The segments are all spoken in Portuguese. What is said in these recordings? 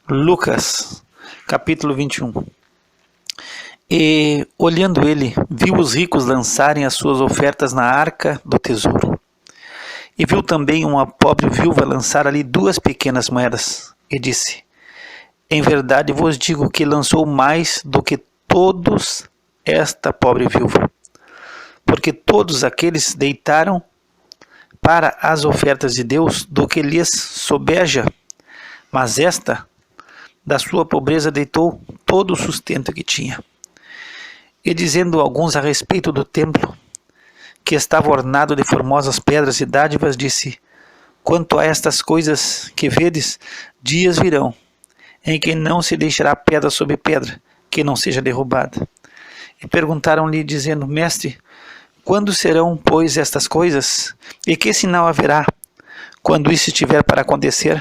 Lucas, capítulo 21. E, olhando ele, viu os ricos lançarem as suas ofertas na arca do tesouro. E viu também uma pobre viúva lançar ali 2 pequenas moedas. E disse: em verdade vos digo que lançou mais do que todos esta pobre viúva. Porque todos aqueles deitaram para as ofertas de Deus do que lhes sobeja. Mas esta, da sua pobreza, deitou todo o sustento que tinha. E dizendo alguns a respeito do templo, que estava ornado de formosas pedras e dádivas, disse: quanto a estas coisas que vedes, dias virão, em que não se deixará pedra sobre pedra, que não seja derrubada. E perguntaram-lhe, dizendo: mestre, quando serão, pois, estas coisas? E que sinal haverá, quando isso estiver para acontecer?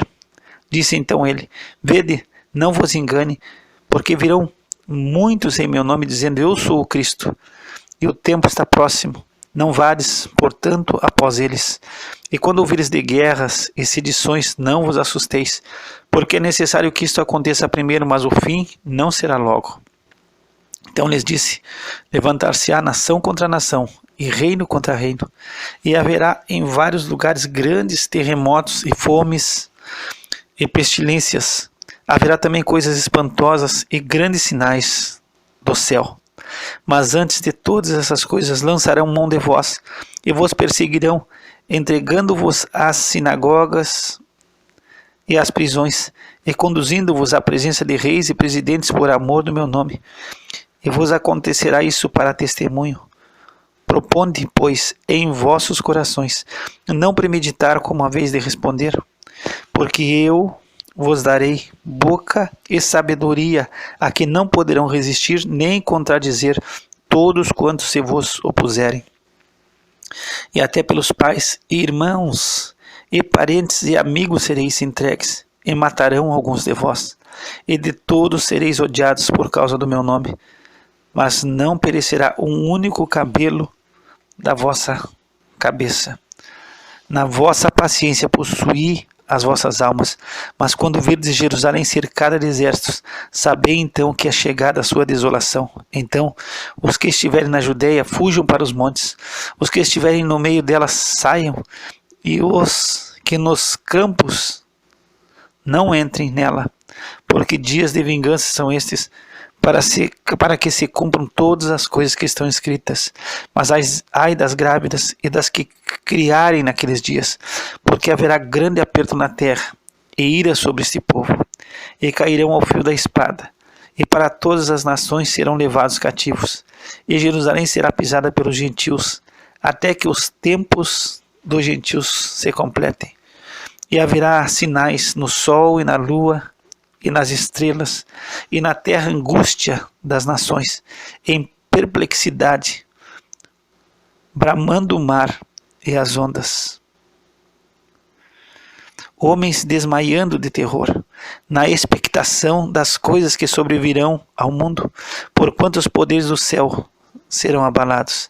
Disse então ele: vede, não vos engane, porque virão muitos em meu nome, dizendo: eu sou o Cristo, e o tempo está próximo. Não vades, portanto, após eles. E quando ouvires de guerras e sedições, não vos assusteis, porque é necessário que isto aconteça primeiro, mas o fim não será logo. Então lhes disse: levantar-se-á nação contra nação, e reino contra reino, e haverá em vários lugares grandes terremotos e fomes e pestilências. Haverá também coisas espantosas e grandes sinais do céu. Mas antes de todas essas coisas lançarão mão de vós, e vos perseguirão, entregando-vos às sinagogas e às prisões, e conduzindo-vos à presença de reis e presidentes por amor do meu nome. E vos acontecerá isso para testemunho. Proponde, pois, em vossos corações, não premeditar como haveis de responder, porque eu vos darei boca e sabedoria, a que não poderão resistir nem contradizer todos quantos se vos opuserem. E até pelos pais e irmãos e parentes e amigos sereis entregues, e matarão alguns de vós, e de todos sereis odiados por causa do meu nome. Mas não perecerá um único cabelo da vossa cabeça. Na vossa paciência possuí as vossas almas. Mas quando virdes Jerusalém cercada de exércitos, sabei então que é chegada a sua desolação. Então os que estiverem na Judeia fujam para os montes, os que estiverem no meio dela saiam, e os que nos campos não entrem nela, porque dias de vingança são estes, para que se cumpram todas as coisas que estão escritas. Mas ai das grávidas e das que criarem naqueles dias, porque haverá grande aperto na terra, e ira sobre este povo, e cairão ao fio da espada, e para todas as nações serão levados cativos, e Jerusalém será pisada pelos gentios, até que os tempos dos gentios se completem. E haverá sinais no sol e na lua, e nas estrelas, e na terra angústia das nações, em perplexidade, bramando o mar e as ondas. Homens desmaiando de terror, na expectação das coisas que sobrevirão ao mundo, porquanto os poderes do céu serão abalados.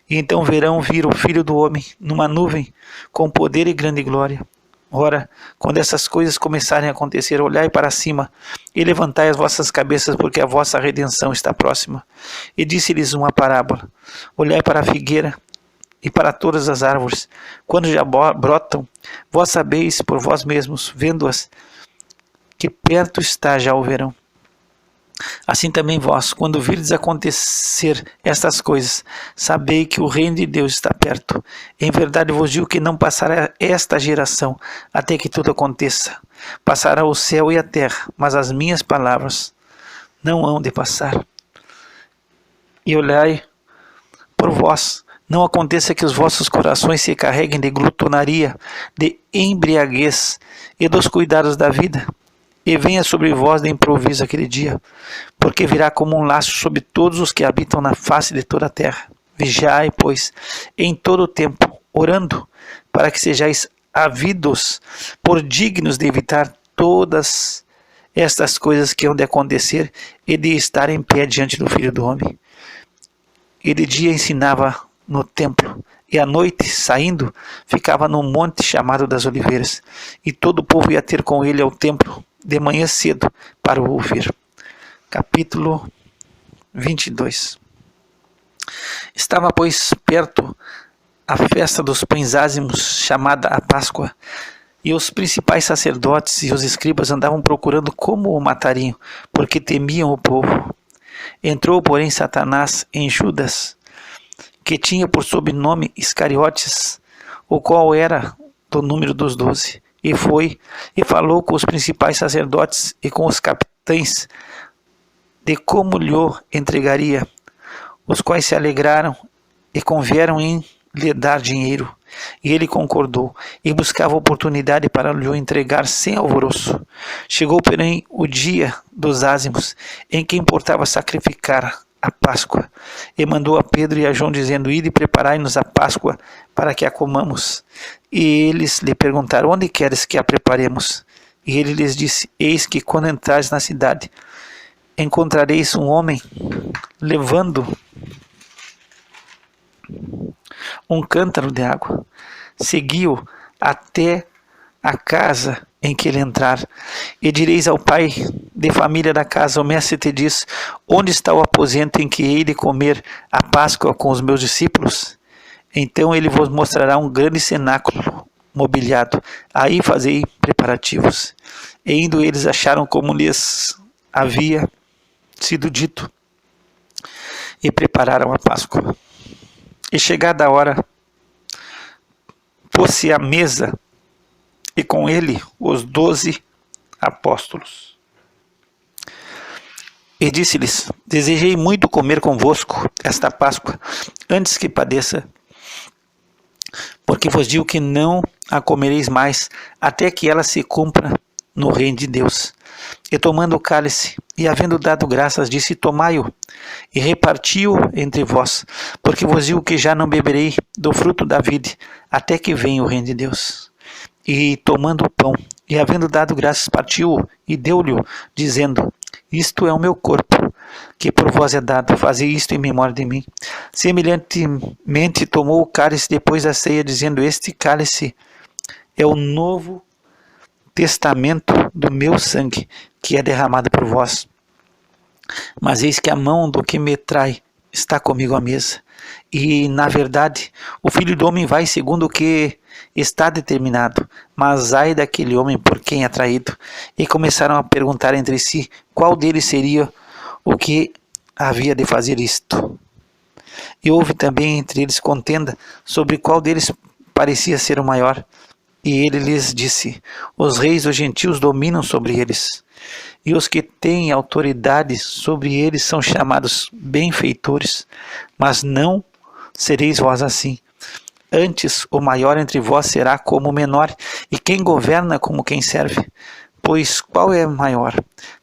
E então verão vir o Filho do Homem numa nuvem, com poder e grande glória. Ora, quando essas coisas começarem a acontecer, olhai para cima e levantai as vossas cabeças, porque a vossa redenção está próxima. E disse-lhes uma parábola: olhai para a figueira e para todas as árvores, quando já brotam, vós sabeis por vós mesmos, vendo-as, que perto está já o verão. Assim também vós, quando virdes acontecer estas coisas, sabei que o reino de Deus está perto. Em verdade vos digo que não passará esta geração até que tudo aconteça. Passará o céu e a terra, mas as minhas palavras não hão de passar. E olhai por vós, não aconteça que os vossos corações se carreguem de glutonaria, de embriaguez e dos cuidados da vida, e venha sobre vós de improviso aquele dia, porque virá como um laço sobre todos os que habitam na face de toda a terra. Vigiai, pois, em todo o tempo, orando, para que sejais havidos por dignos de evitar todas estas coisas que hão de acontecer e de estar em pé diante do Filho do Homem. E de dia ensinava no templo, e à noite, saindo, ficava num monte chamado das Oliveiras, e todo o povo ia ter com ele ao templo, de manhã cedo para o ouvir. Capítulo 22. Estava, pois, perto a festa dos pães ázimos, chamada a Páscoa, e os principais sacerdotes e os escribas andavam procurando como o matariam, porque temiam o povo. Entrou, porém, Satanás em Judas, que tinha por sobrenome Iscariotes, o qual era do número dos 12, e foi e falou com os principais sacerdotes e com os capitães de como lhe entregaria, os quais se alegraram e convieram em lhe dar dinheiro. E ele concordou, e buscava oportunidade para lhe entregar sem alvoroço. Chegou, porém, o dia dos ázimos, em que importava sacrificar a Páscoa, e mandou a Pedro e a João, dizendo: Ide, preparai-nos a Páscoa, para que a comamos. E eles lhe perguntaram: Onde queres que a preparemos? E ele lhes disse: Eis que, quando entrares na cidade, encontrareis um homem levando um cântaro de água. Segui-o até a casa em que ele entrar, e direis ao pai de família da casa: O mestre te diz: Onde está o aposento em que hei de comer a Páscoa com os meus discípulos? Então ele vos mostrará um grande cenáculo mobiliado. Aí fazei preparativos. E indo, eles acharam como lhes havia sido dito, e prepararam a Páscoa. E chegada a hora, pôs-se à mesa, e com ele os 12 apóstolos. E disse-lhes: Desejei muito comer convosco esta Páscoa, antes que padeça, porque vos digo que não a comereis mais, até que ela se cumpra no reino de Deus. E tomando o cálice, e havendo dado graças, disse: Tomai-o, e reparti-o entre vós, porque vos digo que já não beberei do fruto da vide, até que venha o reino de Deus. E tomando o pão, e havendo dado graças, partiu-o, e deu-lhe, dizendo: Isto é o meu corpo, que por vós é dado, fazei isto em memória de mim. Semelhantemente tomou o cálice depois da ceia, dizendo: Este cálice é o novo testamento do meu sangue, que é derramado por vós. Mas eis que a mão do que me trai está comigo à mesa. E, na verdade, o Filho do Homem vai segundo o que está determinado, mas ai daquele homem por quem é traído. E começaram a perguntar entre si qual deles seria o que havia de fazer isto. E houve também entre eles contenda sobre qual deles parecia ser o maior. E ele lhes disse: Os reis dos gentios dominam sobre eles, e os que têm autoridade sobre eles são chamados benfeitores, mas não sereis vós assim. Antes, o maior entre vós será como o menor, e quem governa como quem serve. Pois qual é maior,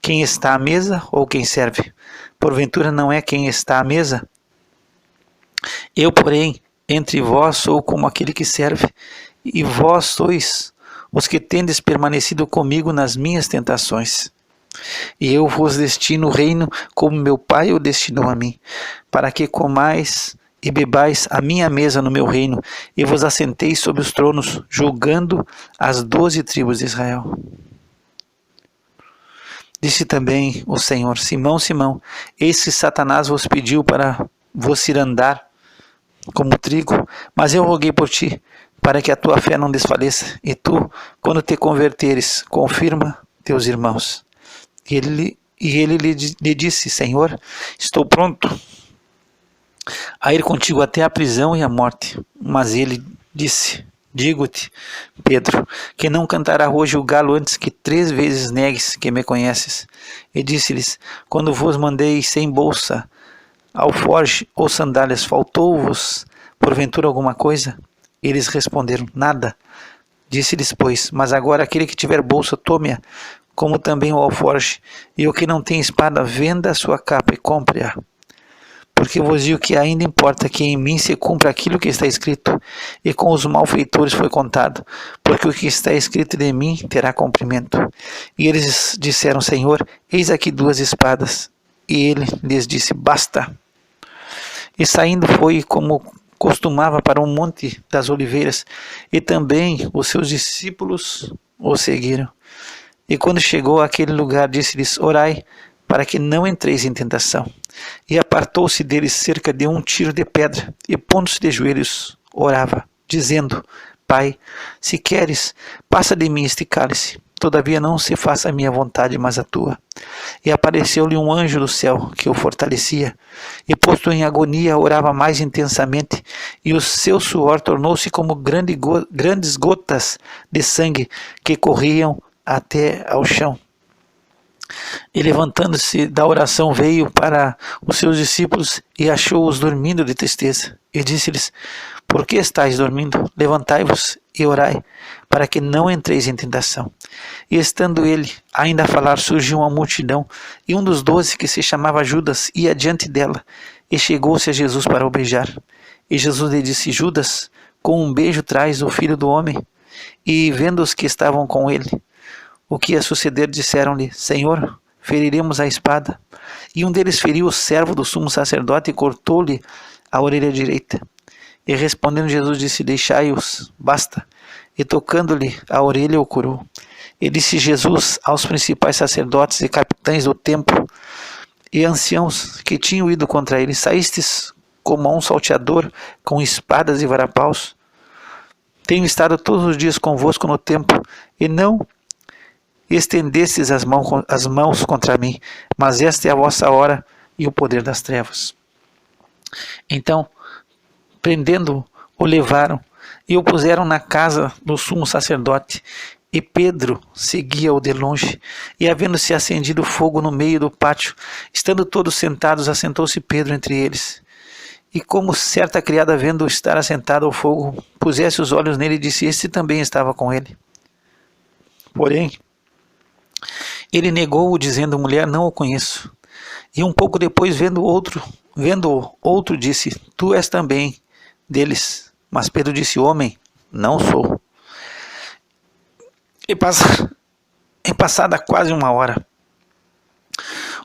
quem está à mesa ou quem serve? Porventura não é quem está à mesa? Eu, porém, entre vós sou como aquele que serve, e vós sois os que tendes permanecido comigo nas minhas tentações. E eu vos destino o reino como meu Pai o destinou a mim, para que comais e bebais a minha mesa no meu reino, e vos assenteis sobre os tronos, julgando as 12 tribos de Israel. Disse também o Senhor: Simão, Simão, eis que Satanás vos pediu para vos cirandar como trigo, mas eu roguei por ti, para que a tua fé não desfaleça, e tu, quando te converteres, confirma teus irmãos. E ele lhe disse: Senhor, estou pronto a ir contigo até a prisão e a morte. Mas ele disse: Digo-te, Pedro, que não cantará hoje o galo antes que 3 vezes negues que me conheces. E disse-lhes: Quando vos mandei sem bolsa, alforje ou sandálias, faltou-vos porventura alguma coisa? Eles responderam: Nada. Disse-lhes, pois: Mas agora aquele que tiver bolsa, tome-a, como também o alforje, e o que não tem espada, venda a sua capa e compre-a. Porque vos digo que ainda importa que em mim se cumpra aquilo que está escrito, e com os malfeitores foi contado, porque o que está escrito de mim terá cumprimento. E eles disseram: Senhor, eis aqui 2 espadas. E ele lhes disse: Basta. E saindo foi como costumava para o monte das oliveiras, e também os seus discípulos o seguiram. E quando chegou àquele lugar, disse-lhes: Orai, para que não entreis em tentação. E apartou-se deles cerca de 1 tiro de pedra, e pondo-se de joelhos, orava, dizendo: Pai, se queres, passa de mim este cálice. Todavia não se faça a minha vontade, mas a tua. E apareceu-lhe um anjo do céu, que o fortalecia. E posto em agonia, orava mais intensamente, e o seu suor tornou-se como grandes gotas de sangue que corriam até ao chão. E levantando-se da oração, veio para os seus discípulos e achou-os dormindo de tristeza. E disse-lhes: Por que estáis dormindo? Levantai-vos e orai, para que não entreis em tentação. E estando ele ainda a falar, surgiu uma multidão, e um dos 12, que se chamava Judas, ia diante dela, e chegou-se a Jesus para o beijar. E Jesus lhe disse: Judas, com um beijo traz o Filho do Homem. E vendo os que estavam com ele o que ia suceder, disseram-lhe: Senhor, feriremos a espada. E um deles feriu o servo do sumo sacerdote e cortou-lhe a orelha direita. E respondendo Jesus disse: Deixai-os, basta. E tocando-lhe a orelha, o curou. E disse Jesus aos principais sacerdotes e capitães do templo e anciãos que tinham ido contra ele: Saístes como a um salteador com espadas e varapaus? Tenho estado todos os dias convosco no templo, e não estendestes as mãos contra mim, mas esta é a vossa hora e o poder das trevas. Então, prendendo-o, o levaram e o puseram na casa do sumo sacerdote. E Pedro seguia-o de longe. E havendo-se acendido fogo no meio do pátio, estando todos sentados, assentou-se Pedro entre eles. E como certa criada, vendo estar assentado ao fogo, pusesse os olhos nele e disse: Este também estava com ele. Porém, ele negou-o, dizendo: Mulher, não o conheço. E um pouco depois, vendo outro, disse: Tu és também deles. Mas Pedro disse: Homem, não sou. E passada quase 1 hora,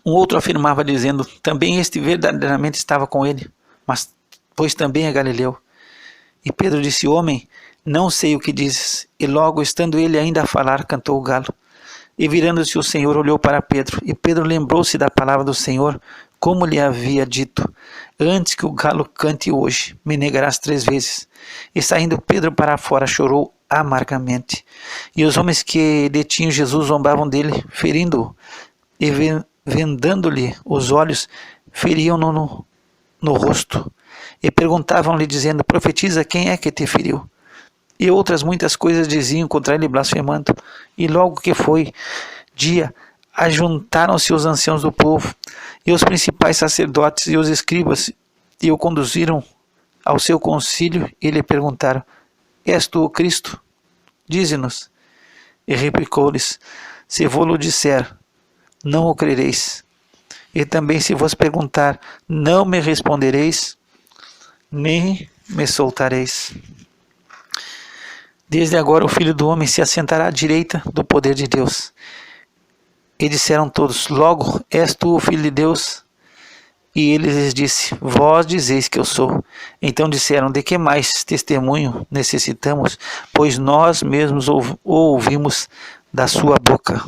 um outro afirmava, dizendo: Também este verdadeiramente estava com ele, mas pois também é galileu. E Pedro disse: Homem, não sei o que dizes. E logo, estando ele ainda a falar, cantou o galo. E virando-se o Senhor, olhou para Pedro. E Pedro lembrou-se da palavra do Senhor, como lhe havia dito: Antes que o galo cante hoje, me negarás 3 vezes. E saindo Pedro para fora, chorou amargamente. E os homens que detinham Jesus zombavam dele, ferindo-o, e vendando-lhe os olhos, feriam-no no rosto. E perguntavam-lhe, dizendo: Profetiza, quem é que te feriu? E outras muitas coisas diziam contra ele, blasfemando. E logo que foi dia, ajuntaram-se os anciãos do povo, e os principais sacerdotes e os escribas, e o conduziram ao seu concílio, e lhe perguntaram: És tu o Cristo? Dize-nos. E replicou-lhes: Se vou-lo disser, não o crereis. E também se vos perguntar, não me respondereis, nem me soltareis. Desde agora o Filho do Homem se assentará à direita do poder de Deus. E disseram todos: Logo, és tu o Filho de Deus? E ele lhes disse: Vós dizeis que eu sou. Então disseram: De que mais testemunho necessitamos? Pois nós mesmos o ouvimos da sua boca.